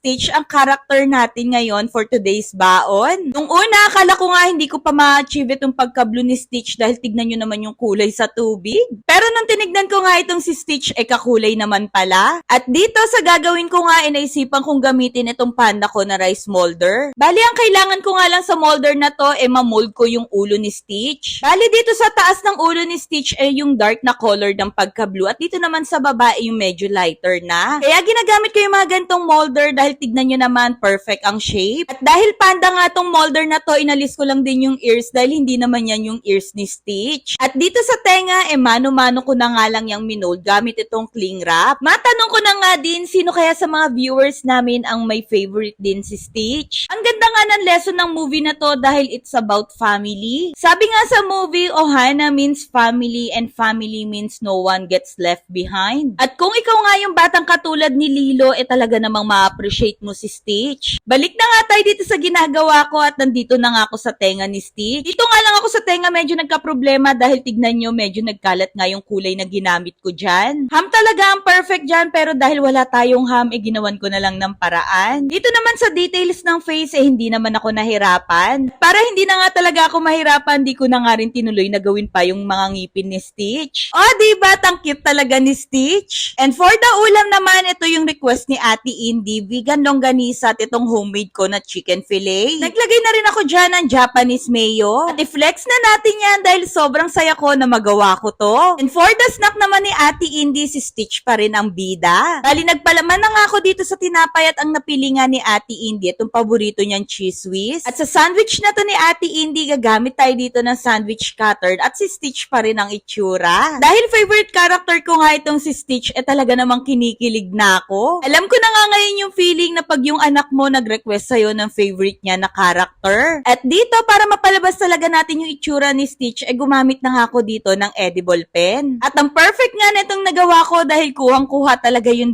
Stitch ang character natin ngayon for today's baon. Nung una, akala ko nga hindi ko pa ma-achieve itong pagka-blue ni Stitch dahil tignan nyo naman yung kulay sa tubig. Pero nung tinignan ko nga itong si Stitch, kakulay naman pala. At dito sa gagawin ko nga, naisipan kong gamitin itong panda ko na rice molder. Bali, ang kailangan ko nga lang sa molder na to, ma-mold ko yung ulo ni Stitch. Bali, dito sa taas ng ulo ni Stitch, yung dark na color ng pagka-blue. At dito naman sa baba, yung medyo lighter na. Kaya ginagamit ko yung mga gantong molder dahil tignan nyo naman, perfect ang shape. At dahil panda nga tong molder na to, inalis ko lang din yung ears dahil hindi naman yan yung ears ni Stitch. At dito sa tenga, mano-mano ko na nga lang yung minold gamit itong cling wrap. Matanong ko na nga din, sino kaya sa mga viewers namin ang may favorite din si Stitch? Ang ganda nga ng lesson ng movie na to dahil it's about family. Sabi nga sa movie, Ohana means family and family means no one gets left behind. At kung ikaw nga yung batang katulad ni Lilo, talaga namang ma-appreciate mo si Stitch. Balik na nga tayo dito sa ginagawa ko at nandito na nga ako sa tenga ni Stitch. Dito nga lang ako sa tenga medyo nagka-problema dahil tignan nyo medyo nagkalat nga yung kulay na ginamit ko dyan. Ham talaga ang perfect dyan pero dahil wala tayong ham, ginawan ko na lang ng paraan. Dito naman sa details ng face, hindi naman ako nahirapan. Para hindi na nga talaga ako mahirapan, di ko na nga rin tinuloy na gawin pa yung mga ngipin ni Stitch. Oh, diba? Ang cute talaga ni Stitch. And for the ulam naman, ito yung request ni Ate Indy, vegan longganisa at itong homemade ko na chicken fillet. Naglagay na rin ako dyan ng Japanese mayo. At i-flex na natin yan dahil sobrang saya ko na magawa ko to. And for the snack naman ni Ate Indy, si Stitch pa rin ang bida. Bali, nagpalaman na nga ako dito sa tinapay at ang napili nga ni Ate Indy, itong paborito niyang cheese whiz. At sa sandwich na to ni Ate Indy, gagamit tayo dito ng sandwich cutter at si Stitch pa rin ang itsura. Dahil favorite character ko nga itong si Stitch, talaga namang kinikilig na ako. Alam ko na nga ngayon yung feeling na pag yung anak mo nag-request sa'yo ng favorite niya na character. At dito, para mapalabas talaga natin yung itsura ni Stitch, gumamit na nga ako dito ng edible pen. At ang perfect nga netong nagawa ko dahil kuhang-kuha talaga yung